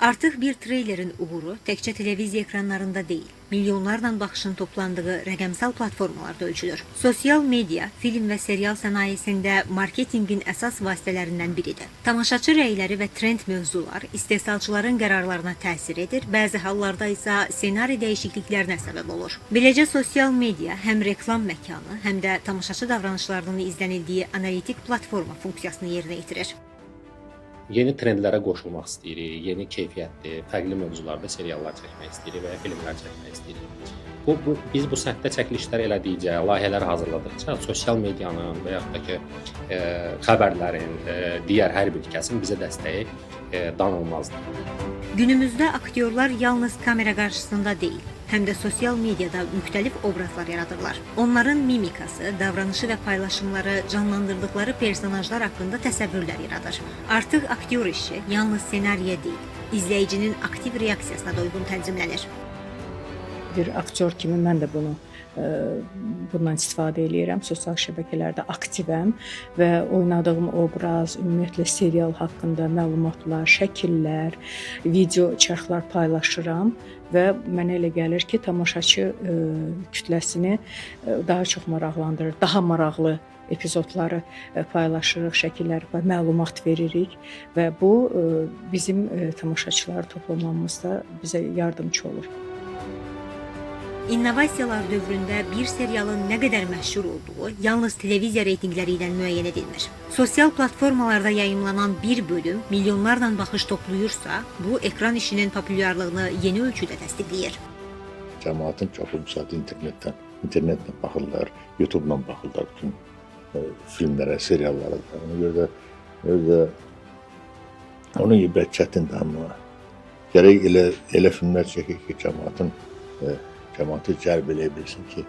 Artıq bir treylerin uğuru təkcə televiziya ekranlarında deyil, milyonlarla baxışın toplandığı rəqəmsal platformalarda ölçülür. Sosial media, film və serial sənayesində marketinqin əsas vasitələrindən biridir. Tamaşaçı rəyləri və trend mövzular istehsalçıların qərarlarına təsir edir, bəzi hallarda isə ssenari dəyişikliklərinə səbəb olur. Beləcə, sosial media həm reklam məkanı, həm də tamaşaçı davranışlarının izlənildiyi analitik platforma funksiyasını yerinə yetirir. Yeni trendlərə qoşulmaq istəyirik, yeni keyfiyyətli, fərqli mövzularda seriallar çəkmək istəyirik və ya filmlər çəkmək istəyirik. Biz bu səmtdə çəkilişlər elədikcə, layihələr hazırladıqca sosial medianın və yaxud da ki, xəbərlərin, digər hər bir kəsin bizə dəstəyi danılmazdır. Günümüzdə aktyorlar yalnız kamera qarşısında deyil, həm də sosial mediada müxtəlif obrazlar yaradırlar. Onların mimikası, davranışı və paylaşımları canlandırdıkları personajlar haqqında təsəvvürlər yaradır. Artıq aktyor işi yalnız ssenariyə deyil, izləyicinin aktiv reaksiyasına da uyğun tənzimlənir. Bir aktyor kimi mən də bundan istifadə edirəm. Sosial şəbəkələrdə aktivəm və oynadığım obraz, ümumiyyətlə serial haqqında məlumatlar, şəkillər, video çarxlar paylaşıram və mənə elə gəlir ki, tamaşaçı kütləsini daha çox maraqlandırır, daha maraqlı epizodları paylaşırıq, şəkilləri, məlumat veririk və bu bizim tamaşaçıları toplamamızda bizə yardımcı olur. İnnovasiyalar dövründə bir serialın nə qədər məşhur olduğu yalnız televiziya reytinqləri ilə müəyyən edilmir. Sosial platformalarda yayımlanan bir bölüm milyonlarla baxış toplayırsa, bu ekran işinin populyarlığını yeni ölçüdə təsdiqləyir. Cəmaətin çoxu müsadə internetlə baxırlar, YouTube-la baxırlar bütün filmlərə, seriallara. Ona görə də onun gibi çətindir, amma gərək elə filmlər çəkir ki, cəmaatı cəlb eləyə bilsin ki,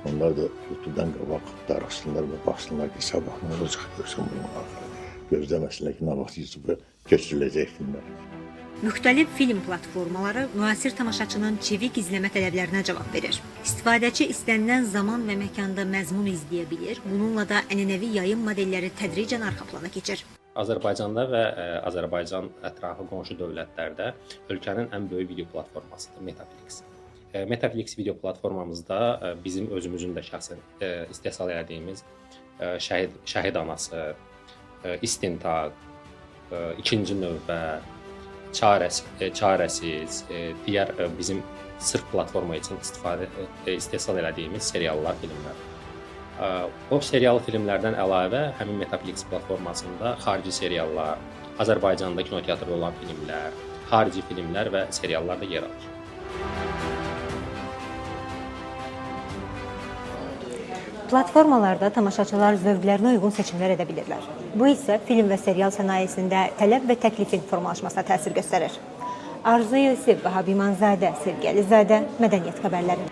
onlar da YouTube'dan qabaq darıxsınlar və baxsınlar ki, sabah nə olacaq görsən bunun axırı. Gözləməsinlər ki, nə vaxt YouTube'a keçiriləcək filmlər. Müxtəlif film platformaları müasir tamaşaçının çevik izləmə tələblərinə cavab verir. İstifadəçi istənilən zaman və məkanda məzmun izləyə bilir, bununla da ənənəvi yayım modelləri tədricən arxa plana keçir. Azərbaycanda və Azərbaycan ətrafı qonşu dövlətlərdə ölkənin ən böyük video platformasıdır Metaflix. Metaflix video platformamızda bizim özümüzün də şəxsən istehsal etdiyimiz Şəhid Anası, İstintaq, İkinci Növbə, Çarəsiz, digər bizim sırf platforma üçün istehsal etdiyimiz seriallar, filmlər. O serial filmlərdən əlavə həmin Metaflix platformasında xarici seriallar, Azərbaycanda kinoteatrda olan filmlər, xarici filmlər və seriallar da yer alır. Platformalarda tamaşaçılar zövqlərinə uyğun seçimlər edə bilirlər. Bu isə film və serial sənayesində tələb və təklifin formalaşmasına təsir göstərir. Arzu Yusif, Vahabi İmanzadə, Sevgi Əlizadə, Mədəniyyət xəbərləri.